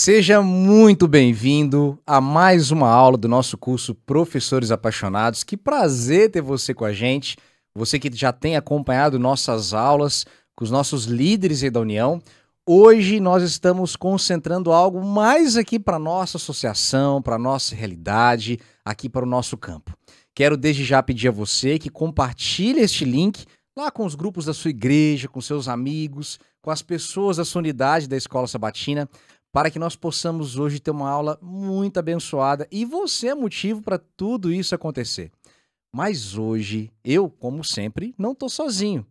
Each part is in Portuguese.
Seja muito bem-vindo a mais uma aula do nosso curso Professores Apaixonados. Que prazer ter você com a gente, você que já tem acompanhado nossas aulas com os nossos líderes aí da União. Hoje nós estamos concentrando algo mais aqui para a nossa associação, para a nossa realidade, aqui para o nosso campo. Quero desde já pedir a você que compartilhe este link lá com os grupos da sua igreja, com seus amigos, com as pessoas da sua unidade da Escola Sabatina, para que nós possamos hoje ter uma aula muito abençoada e você é motivo para tudo isso acontecer. Mas hoje, eu, como sempre, não estou sozinho.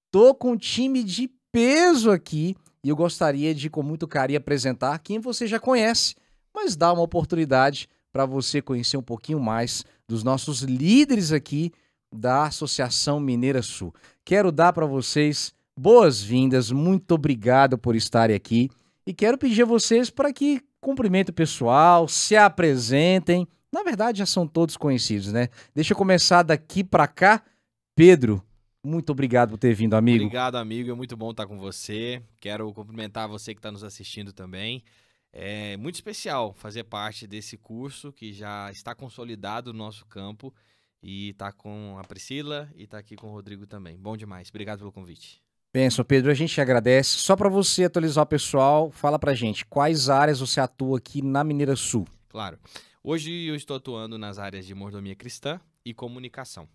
Estou com um time de peso aqui e eu gostaria de, com muito carinho, apresentar quem você já conhece, mas dar uma oportunidade para você conhecer um pouquinho mais dos nossos líderes aqui da Associação Mineira Sul. Quero dar para vocês boas-vindas, muito obrigado por estarem aqui. E quero pedir a vocês para que cumprimentem o pessoal, se apresentem. Na verdade, já são todos conhecidos, né? Deixa eu começar daqui para cá. Pedro, muito obrigado por ter vindo, amigo. Obrigado, amigo. É muito bom estar com você. Quero cumprimentar você que está nos assistindo também. É muito especial fazer parte desse curso que já está consolidado no nosso campo. E está com a Priscila e está aqui com o Rodrigo também. Bom demais. Obrigado pelo convite. Benção, Pedro, a gente agradece. Só para você atualizar o pessoal, fala pra gente, quais áreas você atua aqui na Mineira Sul? Claro. Hoje eu estou atuando nas áreas de mordomia cristã e comunicação.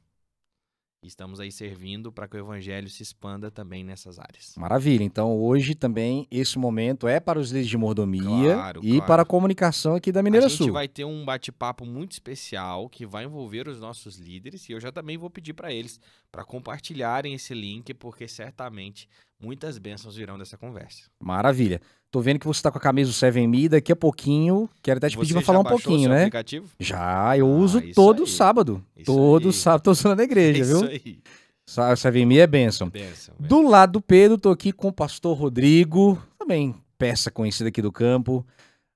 Estamos aí servindo para que o evangelho se expanda também nessas áreas. Maravilha. Então, hoje também, esse momento é para os líderes de mordomia Claro. para a comunicação aqui da Mineira A gente Sul. vai ter um bate-papo muito especial que vai envolver os nossos líderes e eu já também vou pedir para eles para compartilharem esse link, porque certamente muitas bênçãos virão dessa conversa. Maravilha. Tô vendo que você tá com a camisa do 7Me, daqui a pouquinho, quero até te pedir pra Você falar já um baixou o pouquinho, seu né? aplicativo? Já, eu Ah, uso isso todo aí. sábado. Isso Todo aí. sábado tô usando na igreja, Isso viu? aí. 7Me é bênção. Bênção. Do lado do Pedro, tô aqui com o pastor Rodrigo, também peça conhecida aqui do campo.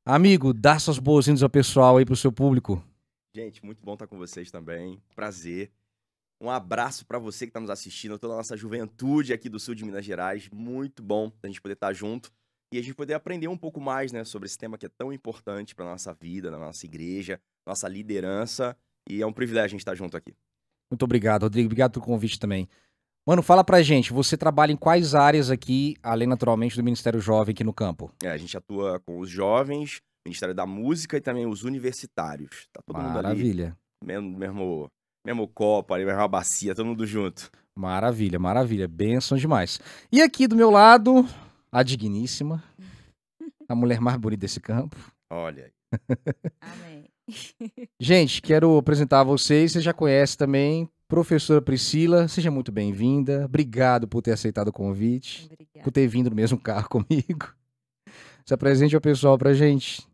Amigo, dá suas boas-vindas ao pessoal aí pro seu público. Gente, muito bom estar com vocês também. Prazer. Um abraço para você que está nos assistindo, toda a nossa juventude aqui do sul de Minas Gerais. Muito bom a gente poder estar junto e a gente poder aprender um pouco mais, né, sobre esse tema que é tão importante para nossa vida, na nossa igreja, nossa liderança. E é um privilégio a gente estar junto aqui. Muito obrigado, Rodrigo. Obrigado pelo convite também. Mano, fala pra gente, você trabalha em quais áreas aqui, além naturalmente do Ministério Jovem aqui no campo? A gente atua com os jovens, Ministério da Música e também os universitários. Tá todo mundo ali, Maravilha. mesmo copo ali, mesma bacia, todo mundo junto. Maravilha, maravilha. Bênção demais. E aqui do meu lado, a digníssima, a mulher mais bonita desse campo. Olha aí. Amém. Gente, quero apresentar a vocês, você já conhece também, professora Priscila, seja muito bem-vinda. Obrigado por ter aceitado o convite, Obrigada. por ter vindo no mesmo carro comigo. Se apresente ao pessoal pra gente.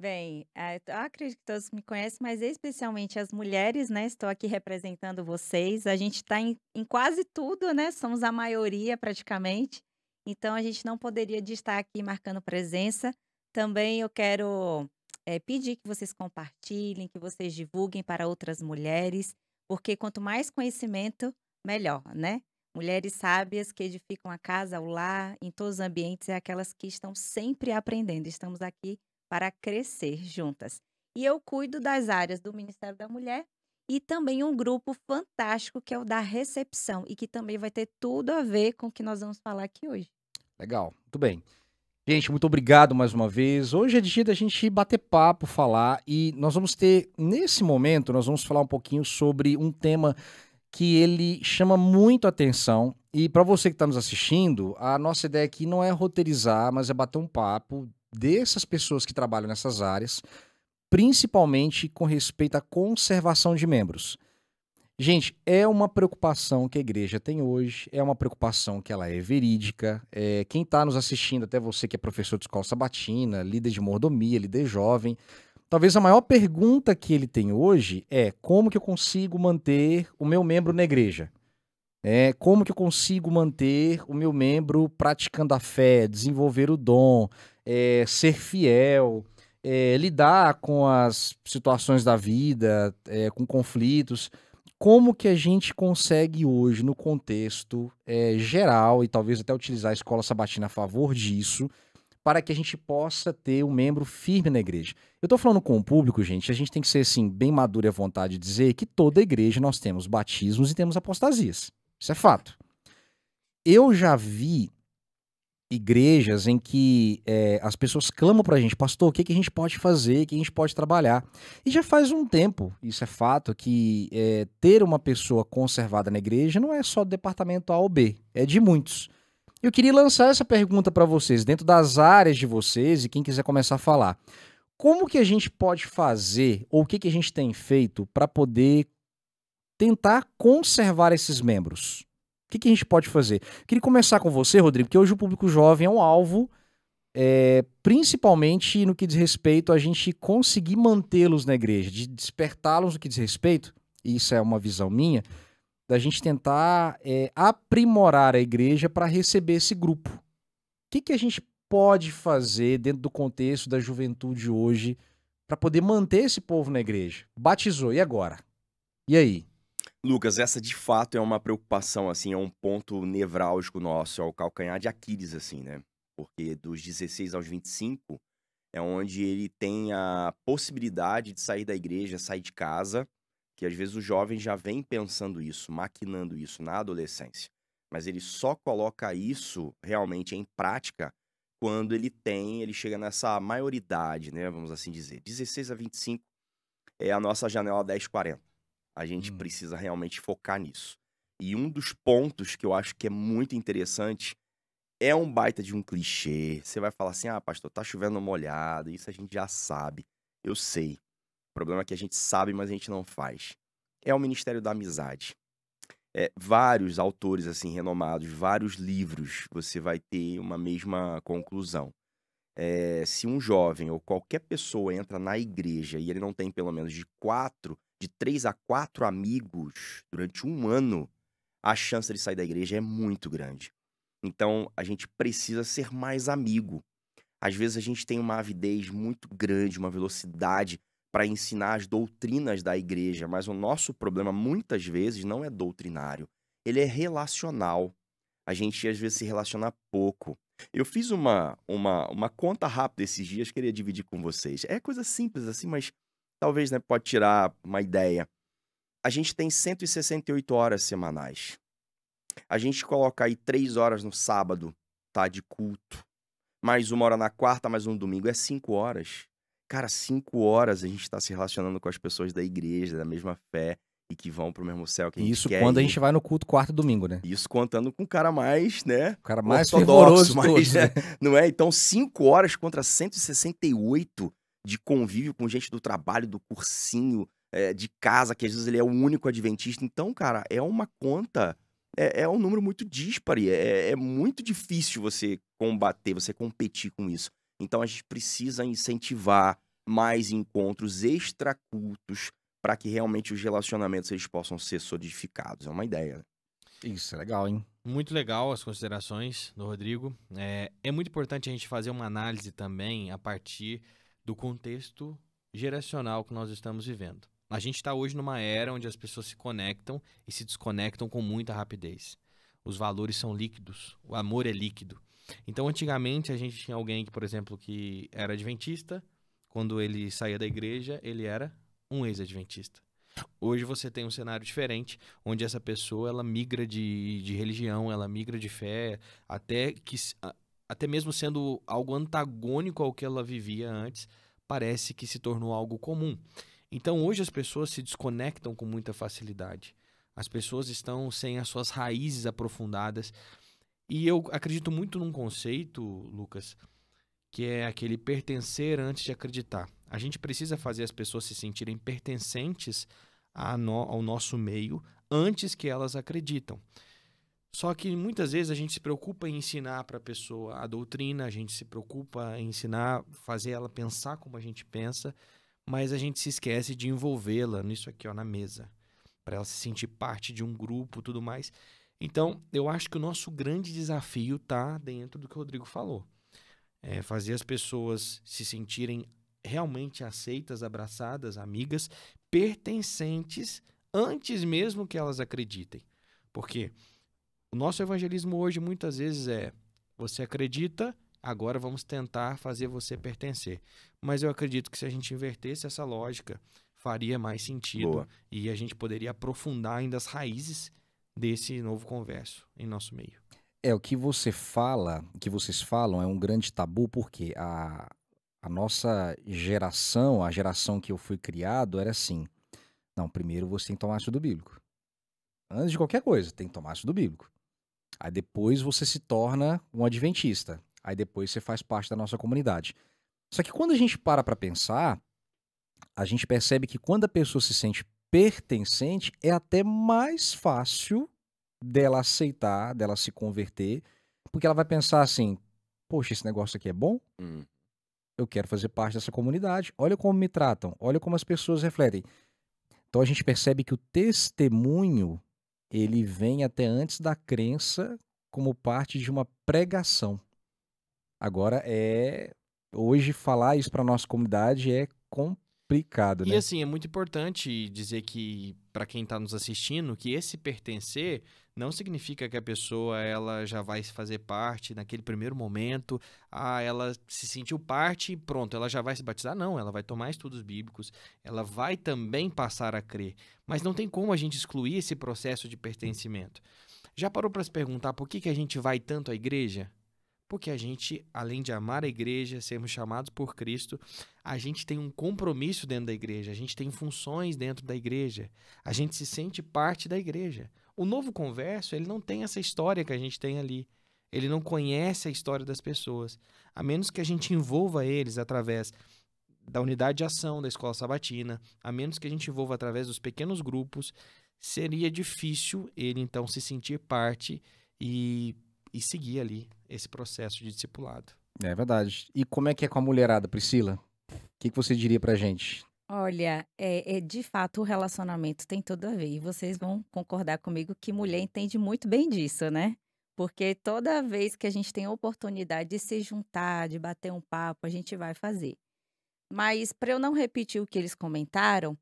Bem, eu acredito que todos me conhecem, mas especialmente as mulheres, né? Estou aqui representando vocês. A gente está em quase tudo, né? Somos a maioria praticamente. Então a gente não poderia de estar aqui marcando presença. Também eu quero pedir que vocês compartilhem, que vocês divulguem para outras mulheres, porque quanto mais conhecimento, melhor, né? Mulheres sábias que edificam a casa, o lar, em todos os ambientes, é aquelas que estão sempre aprendendo. Estamos aqui para crescer juntas. E eu cuido das áreas do Ministério da Mulher e também um grupo fantástico que é o da recepção e que também vai ter tudo a ver com o que nós vamos falar aqui hoje. Legal, muito bem. Gente, muito obrigado mais uma vez. Hoje é dia da gente bater papo, falar, e nós vamos ter, nesse momento, nós vamos falar um pouquinho sobre um tema que ele chama muito atenção. E para você que está nos assistindo, a nossa ideia aqui não é roteirizar, mas é bater um papo dessas pessoas que trabalham nessas áreas, principalmente com respeito à conservação de membros. Gente, é uma preocupação que a igreja tem hoje, é uma preocupação que ela é verídica. Quem está nos assistindo, até você que é professor de escola sabatina, líder de mordomia, líder jovem, talvez a maior pergunta que ele tem hoje é como que eu consigo manter o meu membro na igreja? Como que eu consigo manter o meu membro praticando a fé, desenvolver o dom, ser fiel, lidar com as situações da vida, com conflitos. Como que a gente consegue hoje, no contexto geral, e talvez até utilizar a escola sabatina a favor disso, para que a gente possa ter um membro firme na igreja. Eu tô falando com o público, gente, a gente tem que ser, assim, bem maduro e à vontade de dizer que toda igreja nós temos batismos e temos apostasias. Isso é fato. Eu já vi igrejas em que as pessoas clamam pra gente, pastor, o que a gente pode fazer, o que a gente pode trabalhar. E já faz um tempo, isso é fato, que ter uma pessoa conservada na igreja não é só do departamento A ou B, é de muitos. Eu queria lançar essa pergunta para vocês, dentro das áreas de vocês, e quem quiser começar a falar. Como que a gente pode fazer, ou o que a gente tem feito para poder tentar conservar esses membros? O que a gente pode fazer? Queria começar com você, Rodrigo, porque hoje o público jovem é um alvo, principalmente no que diz respeito a gente conseguir mantê-los na igreja, de despertá-los no que diz respeito, e isso é uma visão minha, da gente tentar aprimorar a igreja para receber esse grupo. O que a gente pode fazer dentro do contexto da juventude hoje para poder manter esse povo na igreja? Batizou, e agora? E aí? Lucas, essa de fato é uma preocupação, assim, é um ponto nevrálgico nosso, é o calcanhar de Aquiles, assim, né? Porque dos 16 aos 25 é onde ele tem a possibilidade de sair da igreja, sair de casa, que às vezes o jovem já vem pensando isso, maquinando isso na adolescência. Mas ele só coloca isso realmente em prática quando ele chega nessa maioridade, né? Vamos assim dizer. 16 a 25 é a nossa janela 10-40. A gente precisa realmente focar nisso. E um dos pontos que eu acho que é muito interessante é um baita de um clichê. Você vai falar assim, pastor, tá chovendo molhado, isso a gente já sabe. Eu sei. O problema é que a gente sabe, mas a gente não faz. É o Ministério da Amizade. Vários autores, assim, renomados, vários livros, você vai ter uma mesma conclusão. Se um jovem ou qualquer pessoa entra na igreja e ele não tem pelo menos de 3 a 4 amigos durante um ano, a chance de sair da igreja é muito grande. Então, a gente precisa ser mais amigo. Às vezes a gente tem uma avidez muito grande, uma velocidade para ensinar as doutrinas da igreja, mas o nosso problema muitas vezes não é doutrinário, ele é relacional. A gente às vezes se relaciona pouco. Eu fiz uma conta rápida esses dias, queria dividir com vocês. É coisa simples assim, mas talvez, né, pode tirar uma ideia. A gente tem 168 horas semanais. A gente coloca aí 3 horas no sábado, tá, de culto. Mais 1 hora na quarta, mais 1 no domingo. É 5 horas. Cara, 5 horas a gente tá se relacionando com as pessoas da igreja, da mesma fé, e que vão pro mesmo céu que a gente Isso quer quando a ir. gente vai no culto quarto e domingo, né? Isso contando com o cara mais, né? O cara mais ortodoxo, fervoroso de todos, né? né? Não é? Então, 5 horas contra 168 de convívio com gente do trabalho, do cursinho, de casa, que às vezes ele é o único adventista. Então, cara, é uma conta, é um número muito díspare. É muito difícil você combater, você competir com isso. Então, a gente precisa incentivar mais encontros extracultos para que realmente os relacionamentos eles possam ser solidificados. É uma ideia, né? Isso, é legal, hein? Muito legal as considerações do Rodrigo. É muito importante a gente fazer uma análise também a partir do contexto geracional que nós estamos vivendo. A gente está hoje numa era onde as pessoas se conectam e se desconectam com muita rapidez. Os valores são líquidos, o amor é líquido. Então, antigamente, a gente tinha alguém que, por exemplo, que era adventista. Quando ele saía da igreja, ele era um ex-adventista. Hoje você tem um cenário diferente, onde essa pessoa ela migra de religião, ela migra de fé, até mesmo sendo algo antagônico ao que ela vivia antes, parece que se tornou algo comum. Então hoje as pessoas se desconectam com muita facilidade. As pessoas estão sem as suas raízes aprofundadas. E eu acredito muito num conceito, Lucas, que é aquele pertencer antes de acreditar. A gente precisa fazer as pessoas se sentirem pertencentes ao nosso meio antes que elas acreditam. Só que muitas vezes a gente se preocupa em ensinar para a pessoa a doutrina, a gente se preocupa em ensinar, fazer ela pensar como a gente pensa, mas a gente se esquece de envolvê-la nisso aqui, ó, na mesa, para ela se sentir parte de um grupo, tudo mais. Então, eu acho que o nosso grande desafio está dentro do que o Rodrigo falou. Fazer as pessoas se sentirem realmente aceitas, abraçadas, amigas, pertencentes, antes mesmo que elas acreditem. Porque o nosso evangelismo hoje muitas vezes você acredita agora vamos tentar fazer você pertencer. Mas eu acredito que se a gente invertesse essa lógica, faria mais sentido Boa. e a gente poderia aprofundar ainda as raízes desse novo converso em nosso meio. O que você fala, o que vocês falam é um grande tabu, porque a nossa geração, a geração que eu fui criado, era assim: não, primeiro você tem que tomar estudo bíblico. Antes de qualquer coisa, tem que tomar estudo bíblico. Aí depois você se torna um adventista. Aí depois você faz parte da nossa comunidade. Só que quando a gente para pra pensar, a gente percebe que quando a pessoa se sente pertencente, é até mais fácil dela aceitar, dela se converter, porque ela vai pensar assim: poxa, esse negócio aqui é bom, Hum. eu quero fazer parte dessa comunidade, olha como me tratam, olha como as pessoas refletem. Então a gente percebe que o testemunho, ele vem até antes da crença como parte de uma pregação. Agora hoje falar isso para nossa comunidade é complicado, E né? assim, é muito importante dizer que, para quem está nos assistindo, que esse pertencer não significa que a pessoa ela já vai fazer parte naquele primeiro momento, ela se sentiu parte e pronto, ela já vai se batizar. Não, ela vai tomar estudos bíblicos, ela vai também passar a crer. Mas não tem como a gente excluir esse processo de pertencimento. Já parou para se perguntar por que a gente vai tanto à igreja? Porque a gente, além de amar a igreja, sermos chamados por Cristo, a gente tem um compromisso dentro da igreja, a gente tem funções dentro da igreja, a gente se sente parte da igreja. O novo converso, ele não tem essa história que a gente tem ali. Ele não conhece a história das pessoas. A menos que a gente envolva eles através da unidade de ação da escola sabatina, a menos que a gente envolva através dos pequenos grupos, seria difícil ele então se sentir parte e seguir ali esse processo de discipulado. É verdade. E como é que é com a mulherada, Priscila? O que você diria pra gente? Olha, de fato o relacionamento tem tudo a ver. E vocês vão concordar comigo que mulher entende muito bem disso, né? Porque toda vez que a gente tem a oportunidade de se juntar, de bater um papo, a gente vai fazer. Mas para eu não repetir o que eles comentaram,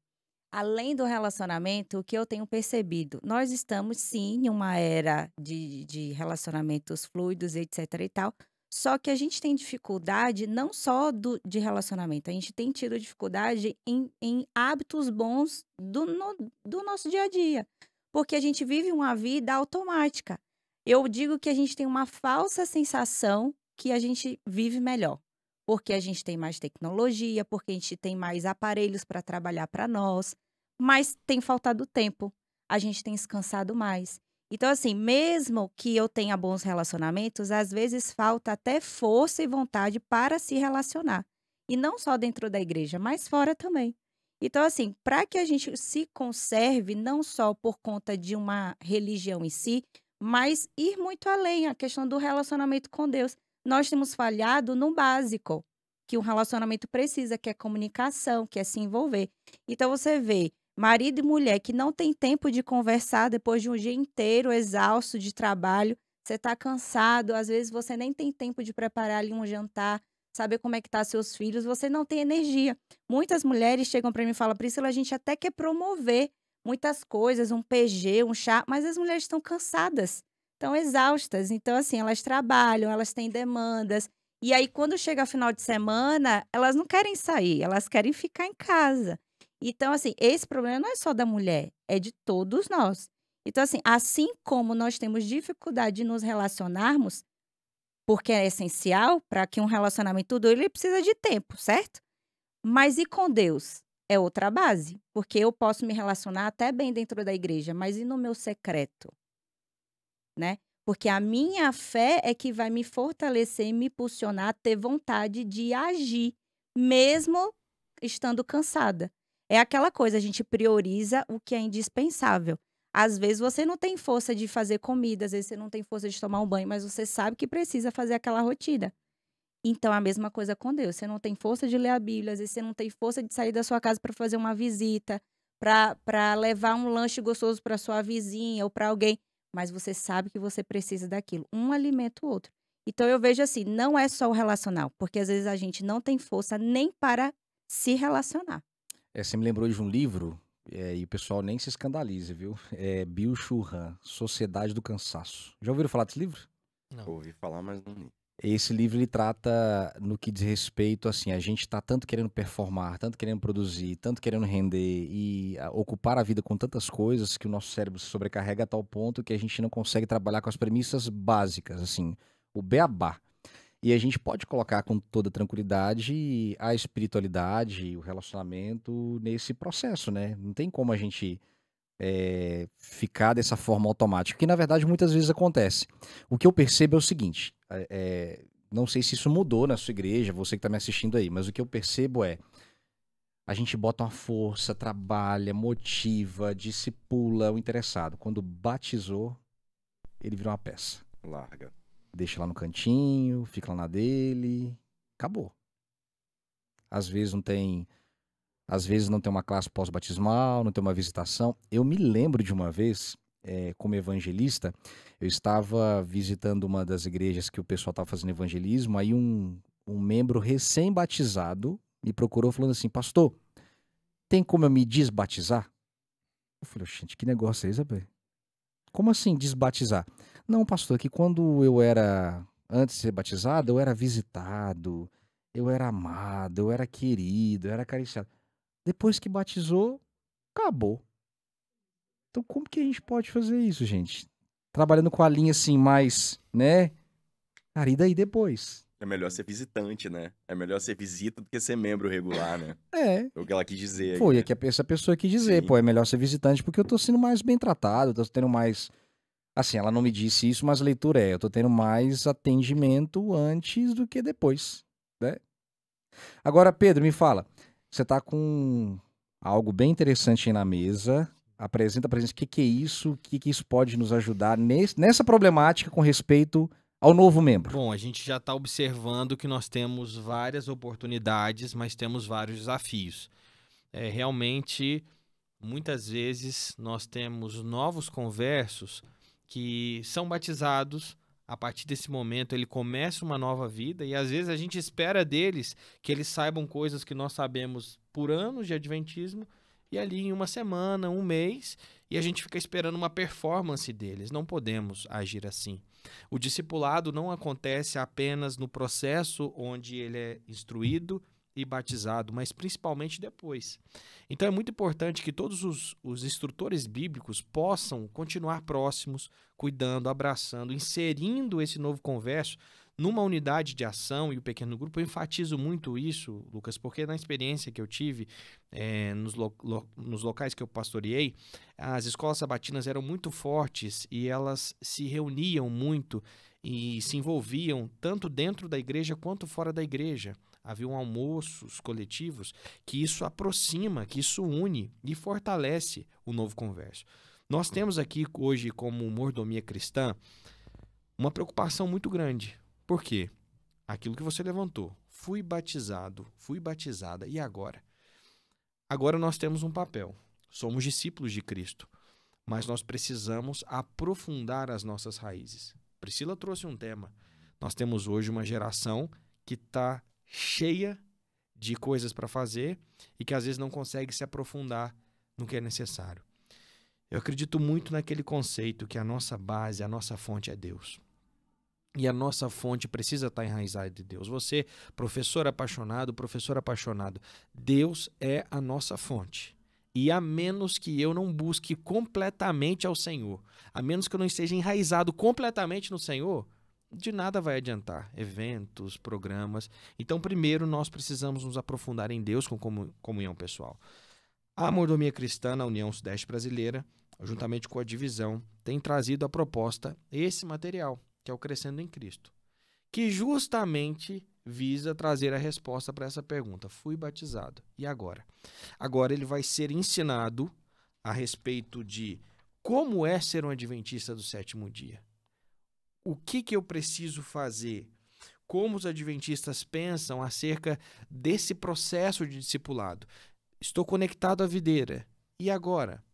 além do relacionamento, o que eu tenho percebido, nós estamos sim em uma era de relacionamentos fluidos, etc e tal, só que a gente tem dificuldade não só de relacionamento, a gente tem tido dificuldade em hábitos bons do nosso dia a dia, porque a gente vive uma vida automática. Eu digo que a gente tem uma falsa sensação que a gente vive melhor, porque a gente tem mais tecnologia, porque a gente tem mais aparelhos para trabalhar para nós, mas tem faltado tempo, a gente tem se cansado mais. Então, assim, mesmo que eu tenha bons relacionamentos, às vezes falta até força e vontade para se relacionar. E não só dentro da igreja, mas fora também. Então, assim, para que a gente se conserve, não só por conta de uma religião em si, mas ir muito além, a questão do relacionamento com Deus. Nós temos falhado no básico, que um relacionamento precisa, que é comunicação, que é se envolver. Então, você vê marido e mulher que não tem tempo de conversar depois de um dia inteiro exausto de trabalho, você está cansado, às vezes você nem tem tempo de preparar ali um jantar, saber como é que tá seus filhos, você não tem energia. Muitas mulheres chegam para mim e falam: Priscila, a gente até quer promover muitas coisas, um PG, um chá, mas as mulheres estão cansadas, estão exaustas. Então, assim, elas trabalham, elas têm demandas. E aí, quando chega final de semana, elas não querem sair, elas querem ficar em casa. Então, assim, esse problema não é só da mulher, é de todos nós. Então, assim como nós temos dificuldade de nos relacionarmos, porque é essencial para que um relacionamento dure, ele precisa de tempo, certo? Mas e com Deus? É outra base, porque eu posso me relacionar até bem dentro da igreja, mas e no meu secreto, né? Porque a minha fé é que vai me fortalecer e me impulsionar a ter vontade de agir, mesmo estando cansada. É aquela coisa, a gente prioriza o que é indispensável. Às vezes você não tem força de fazer comida, às vezes você não tem força de tomar um banho, mas você sabe que precisa fazer aquela rotina. Então, a mesma coisa com Deus. Você não tem força de ler a Bíblia, às vezes você não tem força de sair da sua casa para fazer uma visita, para levar um lanche gostoso para sua vizinha ou para alguém, mas você sabe que você precisa daquilo. Um alimenta o outro. Então, eu vejo assim, não é só o relacional, porque às vezes a gente não tem força nem para se relacionar. Você me lembrou de um livro, e o pessoal nem se escandalize, viu? É Byung-Chul Han, Sociedade do Cansaço. Já ouviram falar desse livro? Não. Ouvi falar, mas não li. Esse livro ele trata no que diz respeito, assim, a gente tá tanto querendo performar, tanto querendo produzir, tanto querendo render e ocupar a vida com tantas coisas que o nosso cérebro se sobrecarrega a tal ponto que a gente não consegue trabalhar com as premissas básicas, assim, o beabá. E a gente pode colocar com toda tranquilidade a espiritualidade, o relacionamento nesse processo, né? Não tem como a gente ficar dessa forma automática, que na verdade muitas vezes acontece. O que eu percebo é o seguinte, não sei se isso mudou na sua igreja, você que está me assistindo aí, mas o que eu percebo é, a gente bota uma força, trabalha, motiva, discipula o interessado. Quando batizou, ele vira uma peça. Larga. Deixa lá no cantinho, fica lá na dele, acabou. Às vezes não tem uma classe pós-batismal, não tem uma visitação. Eu me lembro de uma vez, como evangelista, eu estava visitando uma das igrejas que o pessoal estava fazendo evangelismo, aí um membro recém-batizado me procurou falando assim, pastor, tem como eu me desbatizar? Eu falei, gente, que negócio é esse, rapaz? Como assim desbatizar? Não, pastor, que quando eu era, antes de ser batizado, eu era visitado, eu era amado, eu era querido, eu era acariciado. Depois que batizou, acabou. Então como que a gente pode fazer isso, gente? Trabalhando com a linha assim mais, né? Cara, e daí depois? É melhor ser visitante, né? É melhor ser visita do que ser membro regular, né? É, É o que ela quis dizer aí, foi né? o que essa pessoa quis dizer. Sim. Pô, é melhor ser visitante porque eu tô sendo mais bem tratado, tô tendo mais... Assim, ela não me disse isso, mas a leitura eu tô tendo mais atendimento antes do que depois, né? Agora, Pedro, me fala, você tá com algo bem interessante aí na mesa, apresenta pra gente o que que é isso, o que que isso pode nos ajudar nessa problemática com respeito ao novo membro. Bom, a gente já está observando que nós temos várias oportunidades, mas temos vários desafios. Realmente, muitas vezes, nós temos novos conversos que são batizados. A partir desse momento, ele começa uma nova vida e, às vezes, a gente espera deles que eles saibam coisas que nós sabemos por anos de adventismo e ali em uma semana, um mês, e a gente fica esperando uma performance deles. Não podemos agir assim. O discipulado não acontece apenas no processo onde ele é instruído e batizado, mas principalmente depois. Então é muito importante que todos os instrutores bíblicos possam continuar próximos, cuidando, abraçando, inserindo esse novo converso numa unidade de ação e o pequeno grupo. Eu enfatizo muito isso, Lucas, porque na experiência que eu tive nos locais que eu pastoreei, as escolas sabatinas eram muito fortes e elas se reuniam muito e se envolviam tanto dentro da igreja quanto fora da igreja. Haviam almoços coletivos que isso aproxima, que isso une e fortalece o novo converso. Nós temos aqui hoje, como mordomia cristã, uma preocupação muito grande. Por quê? Aquilo que você levantou. Fui batizado, fui batizada, e agora? Agora nós temos um papel. Somos discípulos de Cristo, mas nós precisamos aprofundar as nossas raízes. Priscila trouxe um tema. Nós temos hoje uma geração que está cheia de coisas para fazer e que às vezes não consegue se aprofundar no que é necessário. Eu acredito muito naquele conceito que a nossa base, a nossa fonte é Deus. E a nossa fonte precisa estar enraizada de Deus. Você, professor apaixonado, Deus é a nossa fonte. E a menos que eu não busque completamente ao Senhor, a menos que eu não esteja enraizado completamente no Senhor, de nada vai adiantar. Eventos, programas. Então, primeiro, nós precisamos nos aprofundar em Deus com comunhão pessoal. A Mordomia Cristã na União Sudeste Brasileira, juntamente com a divisão, tem trazido a proposta, esse material, que é o Crescendo em Cristo, que justamente visa trazer a resposta para essa pergunta. Fui batizado. E agora? Agora ele vai ser ensinado a respeito de como é ser um adventista do sétimo dia. O que eu preciso fazer? Como os adventistas pensam acerca desse processo de discipulado? Estou conectado à videira. E agora?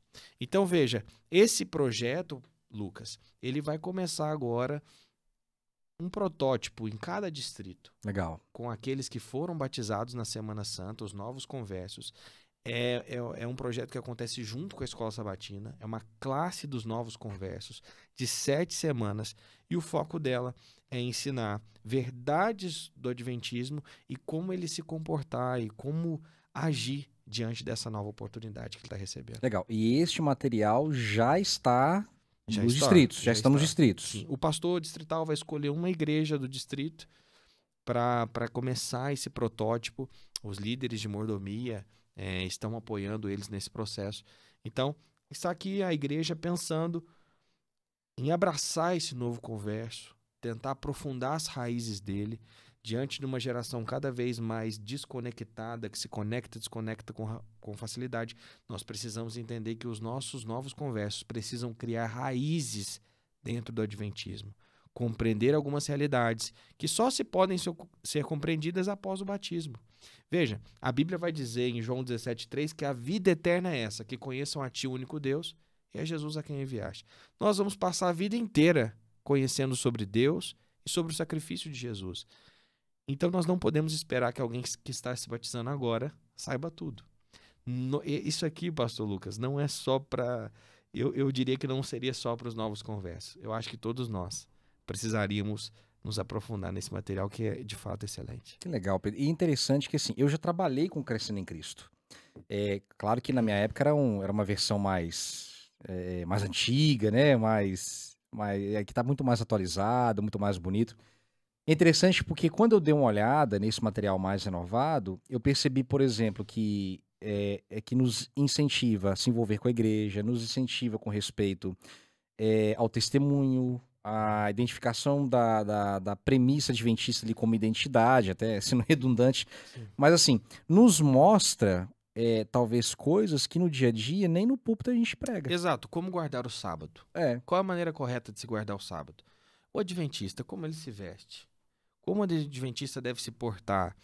Então, veja, esse projeto, Lucas, ele vai começar agora um protótipo em cada distrito. Legal. Com aqueles que foram batizados na Semana Santa, os novos conversos. É um projeto que acontece junto com a Escola Sabatina. É uma classe dos novos conversos de 7 semanas. E o foco dela é ensinar verdades do Adventismo e como ele se comportar e como agir diante dessa nova oportunidade que ele está recebendo. Legal. E este material já está Já nos está, distritos, já já estão nos está. distritos. Sim, o pastor distrital vai escolher uma igreja do distrito para começar esse protótipo. Os líderes de mordomia estão apoiando eles nesse processo. Então, está aqui a igreja pensando em abraçar esse novo converso, tentar aprofundar as raízes dele, diante de uma geração cada vez mais desconectada, que se conecta e desconecta com facilidade. Nós precisamos entender que os nossos novos conversos precisam criar raízes dentro do Adventismo, compreender algumas realidades que só se podem ser compreendidas após o batismo. Veja, a Bíblia vai dizer em João 17,3 que a vida eterna é essa, que conheçam a Ti, o único Deus, e a Jesus a quem enviaste. Nós vamos passar a vida inteira conhecendo sobre Deus e sobre o sacrifício de Jesus. Então nós não podemos esperar que alguém que está se batizando agora saiba tudo. Isso aqui, pastor Lucas, não é só para... Eu diria que não seria só para os novos conversos. Eu acho que todos nós precisaríamos nos aprofundar nesse material que é de fato excelente. Que legal, Pedro. E interessante que assim, eu já trabalhei com Crescendo em Cristo. Claro que na minha época era uma versão mais antiga, né? Que está muito mais atualizado, muito mais bonito. É interessante porque quando eu dei uma olhada nesse material mais renovado, eu percebi, por exemplo, que que nos incentiva a se envolver com a igreja, nos incentiva com respeito ao testemunho, a identificação da premissa adventista ali como identidade, até sendo redundante. Sim. Mas assim, nos mostra talvez coisas que no dia a dia nem no púlpito a gente prega. Exato. Como guardar o sábado? Qual a maneira correta de se guardar o sábado? O adventista, como ele se veste? Como o adventista deve se portar?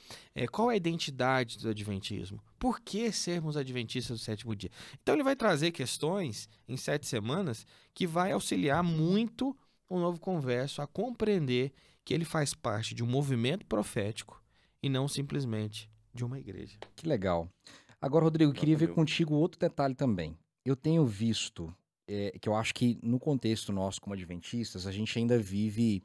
Qual é a identidade do adventismo? Por que sermos adventistas do sétimo dia? Então ele vai trazer questões em 7 semanas que vai auxiliar muito o novo converso a compreender que ele faz parte de um movimento profético e não simplesmente de uma igreja. Que legal. Agora, Rodrigo, eu queria ver contigo outro detalhe também. Eu tenho visto que eu acho que no contexto nosso como adventistas, a gente ainda vive...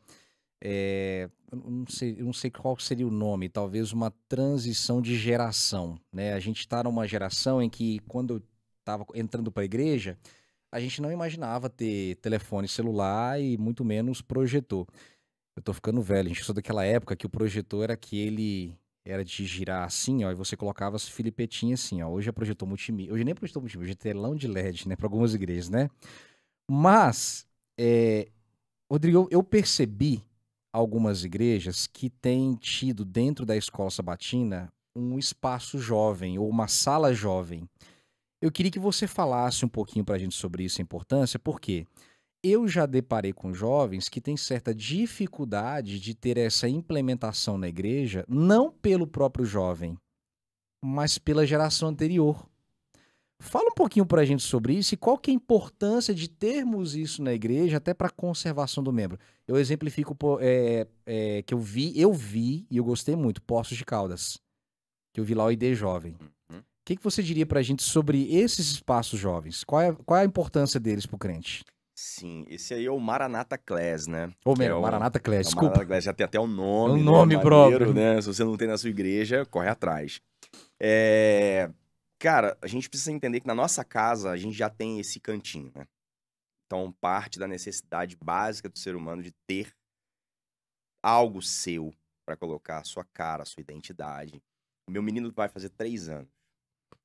eu não sei qual seria o nome, talvez uma transição de geração, né? A gente está numa geração em que, quando eu estava entrando para a igreja, a gente não imaginava ter telefone celular e muito menos projetor. Eu tô ficando velho, a gente sou daquela época que o projetor era de girar assim, ó, e você colocava as filipetinhas assim, ó. Hoje é projetor multimídia, hoje nem é projetor multimídia, hoje é telão de LED, né, para algumas igrejas, né? Mas, Rodrigo, eu percebi algumas igrejas que têm tido dentro da escola sabatina um espaço jovem ou uma sala jovem. Eu queria que você falasse um pouquinho para a gente sobre isso, a importância, porque eu já deparei com jovens que têm certa dificuldade de ter essa implementação na igreja, não pelo próprio jovem, mas pela geração anterior. Fala um pouquinho para a gente sobre isso e qual que é a importância de termos isso na igreja até para a conservação do membro. Eu exemplifico que eu vi e eu gostei muito, Poços de Caldas, que eu vi lá o ID Jovem. O que você diria para a gente sobre esses espaços jovens? Qual é a importância deles para o crente? Sim, esse aí é o Maranata Class, né? Ou melhor, Maranata Class, Desculpa. desculpa. Class já tem até um nome, É um né? nome Maneiro, próprio. né? Se você não tem na sua igreja, corre atrás. Cara, a gente precisa entender que na nossa casa a gente já tem esse cantinho, né? Então, parte da necessidade básica do ser humano de ter algo seu para colocar a sua cara, a sua identidade. O meu menino vai fazer 3 anos.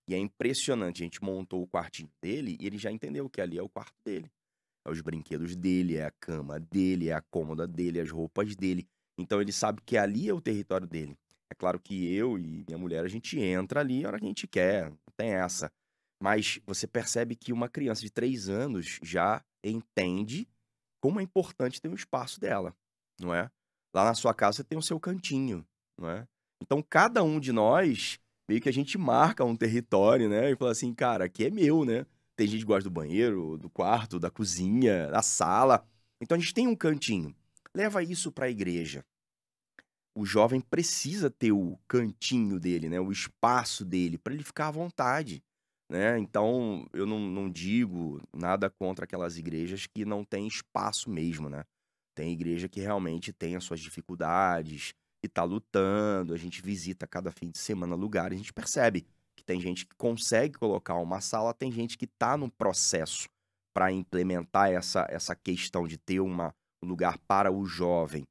E é impressionante, a gente montou o quartinho dele e ele já entendeu que ali é o quarto dele. É os brinquedos dele, é a cama dele, é a cômoda dele, as roupas dele. Então ele sabe que ali é o território dele. É claro que eu e minha mulher, a gente entra ali a hora que a gente quer, não tem essa. Mas você percebe que uma criança de 3 anos já entende como é importante ter um espaço dela, não é? Lá na sua casa você tem o seu cantinho, não é? Então cada um de nós, meio que a gente marca um território, né? E fala assim, cara, aqui é meu, né? Tem gente que gosta do banheiro, do quarto, da cozinha, da sala. Então a gente tem um cantinho. Leva isso para a igreja. o jovem precisa ter o cantinho dele, né? O espaço dele, para ele ficar à vontade, né? Então, eu não digo nada contra aquelas igrejas que não têm espaço mesmo, né? Tem igreja que realmente tem as suas dificuldades, que tá lutando, a gente visita cada fim de semana lugares, a gente percebe que tem gente que consegue colocar uma sala, tem gente que tá no processo para implementar essa questão de ter um lugar para o jovem.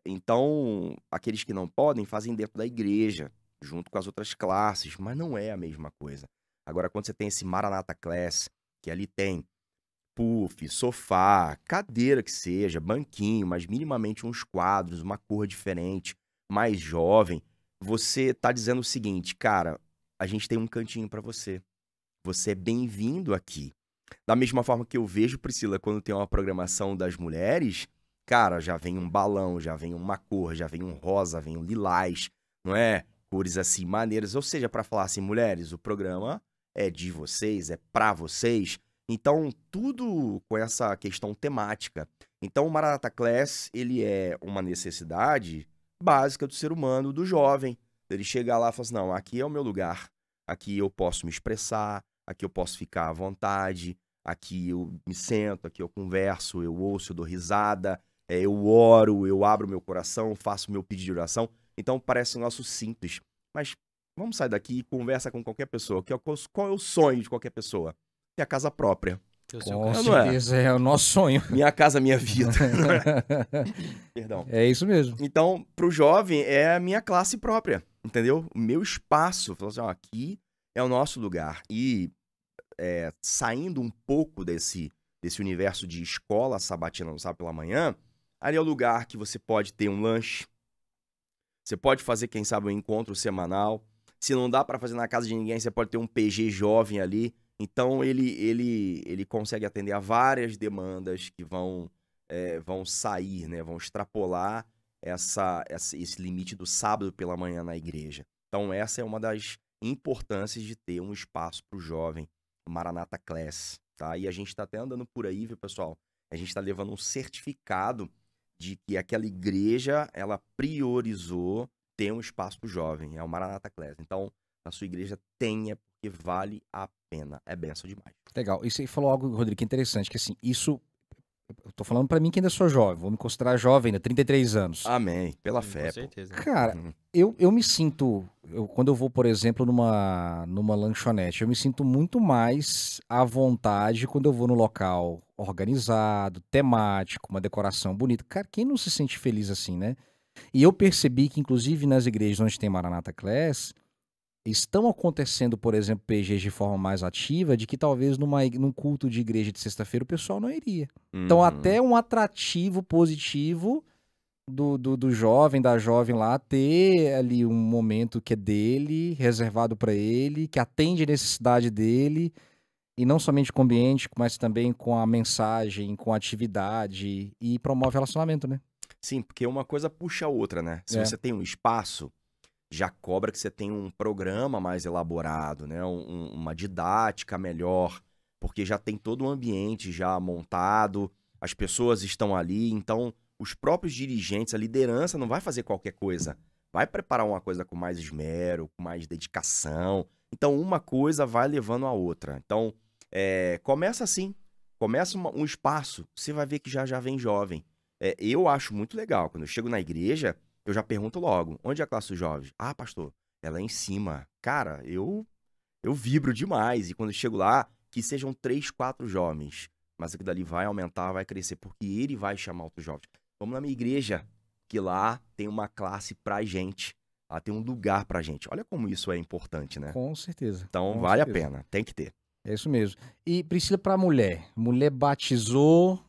Então, aqueles que não podem fazem dentro da igreja, junto com as outras classes, mas não é a mesma coisa. Agora, quando você tem esse Maranatha Class, que ali tem puff, sofá, cadeira que seja, banquinho, mas minimamente uns quadros, uma cor diferente, mais jovem, você tá dizendo o seguinte, cara, a gente tem um cantinho para você. Você é bem-vindo aqui. Da mesma forma que eu vejo, Priscila, quando tem uma programação das mulheres, cara, já vem um balão, já vem uma cor, já vem um rosa, vem um lilás, não é? Cores assim maneiras, ou seja, para falar assim, mulheres, o programa é de vocês, é para vocês. Então, tudo com essa questão temática. Então, o Maranatha Class, ele é uma necessidade básica do ser humano, do jovem. Ele chegar lá e falar assim, não, aqui é o meu lugar, aqui eu posso me expressar, aqui eu posso ficar à vontade, aqui eu me sento, aqui eu converso, eu ouço, eu dou risada, eu oro, eu abro meu coração, faço meu pedido de oração. Então parece um negócio simples. Mas vamos sair daqui e conversa com qualquer pessoa. Qual é o sonho de qualquer pessoa? Ter a casa própria. Com não é? certeza, é o nosso sonho. Minha casa, minha vida. Não é? Perdão. É isso mesmo. Então, pro jovem, é a minha classe própria, entendeu? O meu espaço. Falou assim, ó, aqui é o nosso lugar. E saindo um pouco desse universo de escola sabatina no sábado pela manhã, ali é o lugar que você pode ter um lanche, você pode fazer, quem sabe, um encontro semanal. Se não dá para fazer na casa de ninguém, você pode ter um PG jovem ali. Então, ele consegue atender a várias demandas que vão sair, né? Vão extrapolar esse limite do sábado pela manhã na igreja. Então, essa é uma das importâncias de ter um espaço para o jovem, o Maranatha Class, tá? E a gente está até andando por aí, viu, pessoal? A gente está levando um certificado de que aquela igreja, ela priorizou ter um espaço para o jovem. É o Maranatha Class. Então, na sua igreja, tenha, porque vale a pena. É benção demais. Legal. E você falou algo, Rodrigo, que é interessante, que assim, isso... Eu tô falando pra mim que ainda sou jovem, vou me considerar jovem ainda, 33 anos. Amém. Pela Sim, fé, com pô. certeza. Cara, Uhum. eu me sinto, quando eu vou, por exemplo, numa lanchonete, eu me sinto muito mais à vontade quando eu vou no local organizado, temático, uma decoração bonita. Cara, quem não se sente feliz assim, né? E eu percebi que, inclusive, nas igrejas onde tem Maranatha Class, estão acontecendo, por exemplo, PGs de forma mais ativa, de que talvez num culto de igreja de sexta-feira o pessoal não iria. Então, Uhum. até um atrativo positivo do jovem, da jovem lá, ter ali um momento que é dele, reservado para ele, que atende a necessidade dele, e não somente com o ambiente, mas também com a mensagem, com a atividade, e promove relacionamento, né? Sim, porque uma coisa puxa a outra, né? Se É. você tem um espaço, já cobra que você tem um programa mais elaborado, né? Uma didática melhor, porque já tem todo o ambiente já montado, as pessoas estão ali, então os próprios dirigentes, a liderança não vai fazer qualquer coisa. Vai preparar uma coisa com mais esmero, com mais dedicação. Então uma coisa vai levando a outra. Então começa assim, começa um espaço, você vai ver que já vem jovem. Eu acho muito legal, quando eu chego na igreja, eu já pergunto logo, onde é a classe dos jovens? Ah, pastor, ela é em cima. Cara, eu vibro demais. E quando eu chego lá, que sejam 3, 4 jovens. Mas aquilo dali vai aumentar, vai crescer, porque ele vai chamar outros jovens. Vamos na minha igreja, que lá tem uma classe pra gente. Lá tem um lugar pra gente. Olha como isso é importante, né? Com certeza. Então com vale certeza. a pena, tem que ter. É isso mesmo. E Priscila, pra mulher. Mulher batizou,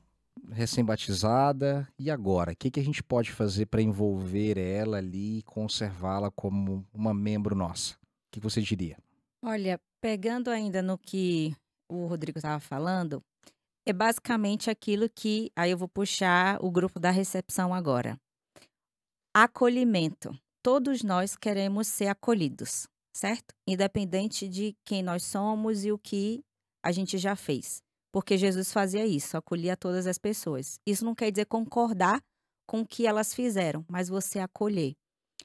recém-batizada, e agora? O que a gente pode fazer para envolver ela ali e conservá-la como uma membro nossa? O que você diria? Olha, pegando ainda no que o Rodrigo estava falando, é basicamente aquilo que. Aí eu vou puxar o grupo da recepção agora. Acolhimento. Todos nós queremos ser acolhidos, certo? Independente de quem nós somos e o que a gente já fez. Porque Jesus fazia isso, acolhia todas as pessoas. Isso não quer dizer concordar com o que elas fizeram, mas você acolher.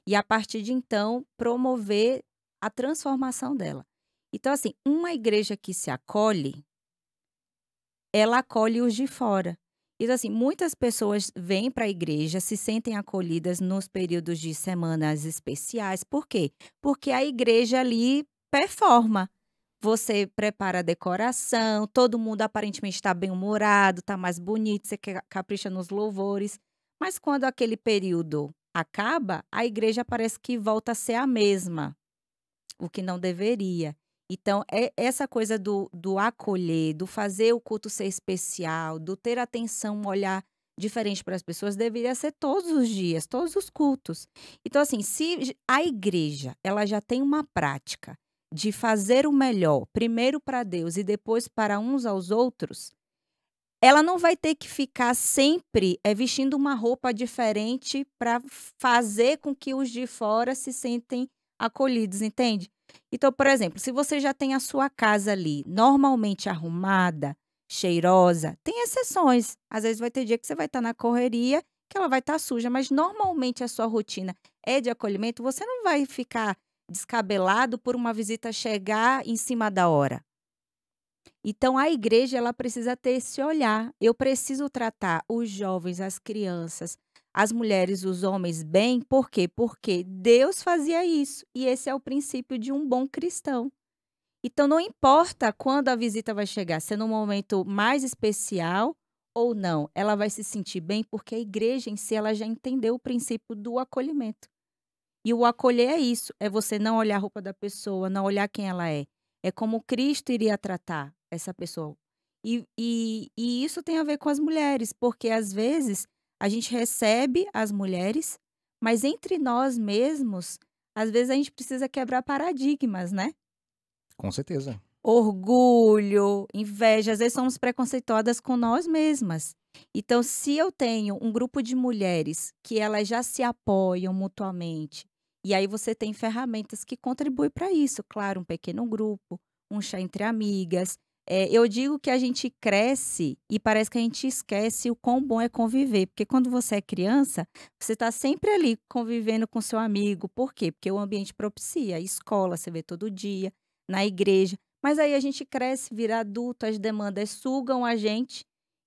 E a partir de então, promover a transformação dela. Então, assim, uma igreja que se acolhe, ela acolhe os de fora. Então, assim, muitas pessoas vêm para a igreja, se sentem acolhidas nos períodos de semanas especiais. Por quê? Porque a igreja ali performa. Você prepara a decoração, todo mundo aparentemente está bem-humorado, está mais bonito, você capricha nos louvores. Mas quando aquele período acaba, a igreja parece que volta a ser a mesma, o que não deveria. Então, essa coisa do acolher, do fazer o culto ser especial, do ter atenção, um olhar diferente para as pessoas, deveria ser todos os dias, todos os cultos. Então, assim, se a igreja ela já tem uma prática de fazer o melhor, primeiro para Deus e depois para uns aos outros, ela não vai ter que ficar sempre vestindo uma roupa diferente para fazer com que os de fora se sentem acolhidos, entende? Então, por exemplo, se você já tem a sua casa ali normalmente arrumada, cheirosa, tem exceções. Às vezes vai ter dia que você vai estar na correria, que ela vai estar suja, mas normalmente a sua rotina é de acolhimento, você não vai ficar descabelado por uma visita chegar em cima da hora. Então a igreja ela precisa ter esse olhar. Eu preciso tratar os jovens, as crianças, as mulheres, os homens bem. Por quê? Porque Deus fazia isso. E esse é o princípio de um bom cristão. Então não importa quando a visita vai chegar, se é num momento mais especial ou não, ela vai se sentir bem porque a igreja em si ela já entendeu o princípio do acolhimento. E o acolher é isso, é você não olhar a roupa da pessoa, não olhar quem ela é. É como Cristo iria tratar essa pessoa. E isso tem a ver com as mulheres, porque às vezes a gente recebe as mulheres, mas entre nós mesmos, às vezes a gente precisa quebrar paradigmas, né? Com certeza. Orgulho, inveja, às vezes somos preconceituosas com nós mesmas. Então, se eu tenho um grupo de mulheres que elas já se apoiam mutuamente, e aí você tem ferramentas que contribuem para isso, claro, um pequeno grupo, um chá entre amigas. Eu digo que a gente cresce e parece que a gente esquece o quão bom é conviver, porque quando você é criança, você está sempre ali convivendo com seu amigo. Por quê? Porque o ambiente propicia, a escola você vê todo dia, na igreja. Mas aí a gente cresce, vira adulto, as demandas sugam a gente,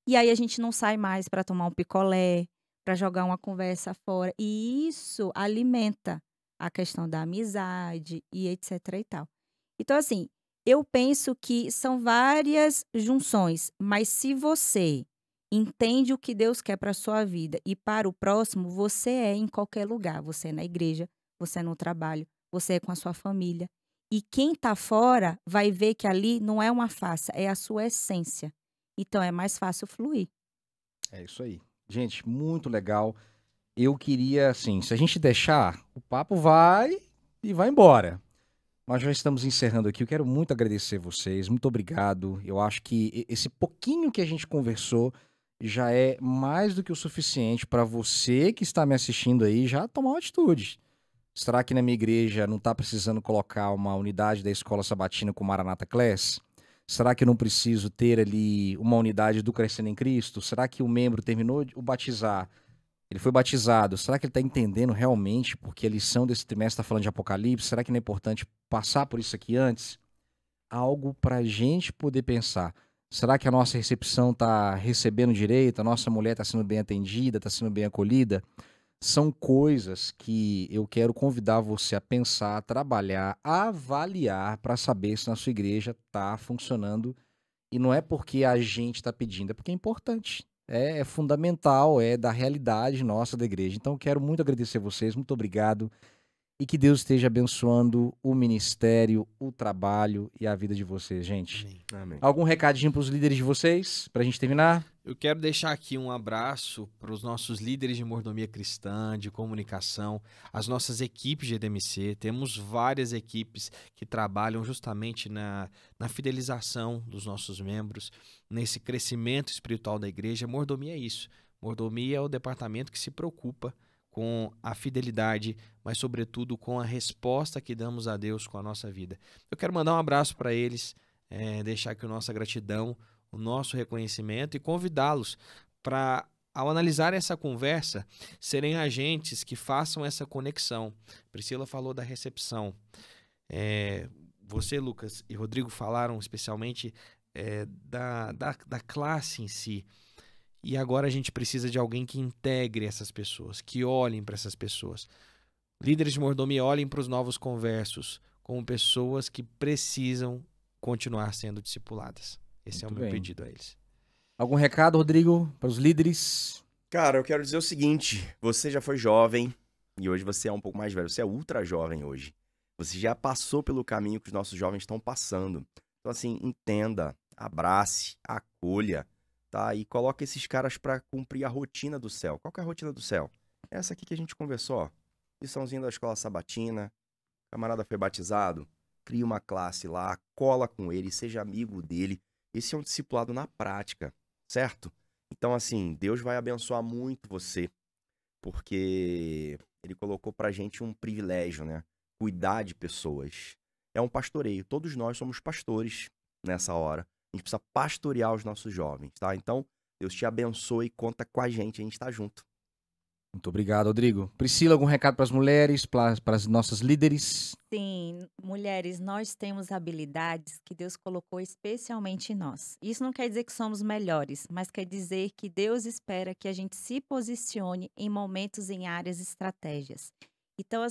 e aí a gente não sai mais para tomar um picolé, para jogar uma conversa fora. E isso alimenta a questão da amizade e etc e tal. Então, assim, eu penso que são várias junções, mas se você entende o que Deus quer para a sua vida e para o próximo, você é em qualquer lugar. Você é na igreja, você é no trabalho, você é com a sua família. E quem está fora vai ver que ali não é uma farsa, é a sua essência. Então é mais fácil fluir. É isso aí. Gente, muito legal. Eu queria, assim, se a gente deixar, o papo vai e vai embora. Nós já estamos encerrando aqui. Eu quero muito agradecer vocês. Muito obrigado. Eu acho que esse pouquinho que a gente conversou já é mais do que o suficiente para você que está me assistindo aí já tomar uma atitude. Será que na minha igreja não está precisando colocar uma unidade da Escola Sabatina com Maranata Class? Será que eu não preciso ter ali uma unidade do Crescendo em Cristo? Será que o membro terminou de o batizar? Ele foi batizado. Será que ele está entendendo realmente porque a lição desse trimestre está falando de Apocalipse? Será que não é importante passar por isso aqui antes? Algo para a gente poder pensar. Será que a nossa recepção está recebendo direito? A nossa mulher está sendo bem atendida? Está sendo bem acolhida? São coisas que eu quero convidar você a pensar, a trabalhar, a avaliar para saber se na sua igreja está funcionando. E não é porque a gente está pedindo, é porque é importante. É fundamental, é da realidade nossa da igreja. Então, quero muito agradecer vocês, muito obrigado. E que Deus esteja abençoando o ministério, o trabalho e a vida de vocês, gente. Amém. Amém. Algum recadinho para os líderes de vocês, para a gente terminar? Eu quero deixar aqui um abraço para os nossos líderes de mordomia cristã, de comunicação, as nossas equipes de EDMC. Temos várias equipes que trabalham justamente na fidelização dos nossos membros, nesse crescimento espiritual da igreja. Mordomia é isso. Mordomia é o departamento que se preocupa com a fidelidade, mas sobretudo com a resposta que damos a Deus com a nossa vida. Eu quero mandar um abraço para eles, deixar aqui a nossa gratidão, o nosso reconhecimento e convidá-los para ao analisar essa conversa, serem agentes que façam essa conexão. Priscila falou da recepção. Você, Lucas, e Rodrigo falaram especialmente da classe em si. E agora a gente precisa de alguém que integre essas pessoas, que olhem para essas pessoas. Líderes de mordomia, olhem para os novos conversos como pessoas que precisam continuar sendo discipuladas. Esse é o meu pedido a eles. Algum recado, Rodrigo, para os líderes? Cara, eu quero dizer o seguinte, você já foi jovem e hoje você é um pouco mais velho, você é ultra jovem hoje. Você já passou pelo caminho que os nossos jovens estão passando. Então assim, entenda, abrace, acolha, tá? E coloque esses caras para cumprir a rotina do céu. Qual que é a rotina do céu? Essa aqui que a gente conversou, ó. Liçãozinha da escola sabatina, camarada foi batizado, cria uma classe lá, cola com ele, seja amigo dele. Esse é um discipulado na prática, certo? Então, assim, Deus vai abençoar muito você, porque Ele colocou pra gente um privilégio, né? Cuidar de pessoas. É um pastoreio. Todos nós somos pastores nessa hora. A gente precisa pastorear os nossos jovens, tá? Então, Deus te abençoe, conta com a gente tá junto. Muito obrigado, Rodrigo. Priscila, algum recado para as mulheres, para as nossas líderes? Sim, mulheres, nós temos habilidades que Deus colocou especialmente em nós. Isso não quer dizer que somos melhores, mas quer dizer que Deus espera que a gente se posicione em momentos, em áreas, estratégias. Então,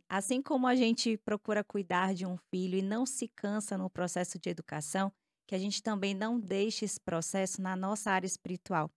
assim como a gente procura cuidar de um filho e não se cansa no processo de educação, que a gente também não deixe esse processo na nossa área espiritual.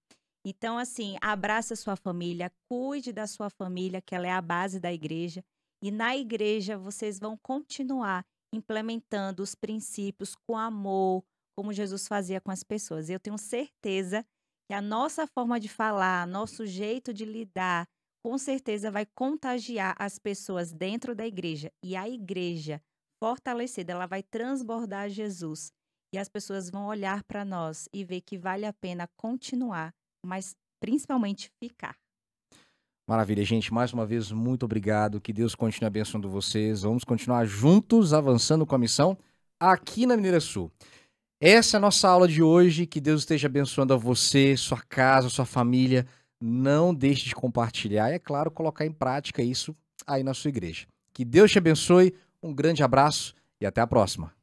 Então, assim, abrace a sua família, cuide da sua família, que ela é a base da igreja. E na igreja vocês vão continuar implementando os princípios com amor, como Jesus fazia com as pessoas. Eu tenho certeza que a nossa forma de falar, nosso jeito de lidar, com certeza vai contagiar as pessoas dentro da igreja. E a igreja fortalecida, ela vai transbordar Jesus. E as pessoas vão olhar para nós e ver que vale a pena continuar, mas principalmente ficar. Maravilha, gente. Mais uma vez, muito obrigado. Que Deus continue abençoando vocês. Vamos continuar juntos, avançando com a missão aqui na Mineira Sul. Essa é a nossa aula de hoje. Que Deus esteja abençoando a você, sua casa, sua família. Não deixe de compartilhar e, é claro, colocar em prática isso aí na sua igreja. Que Deus te abençoe. Um grande abraço e até a próxima.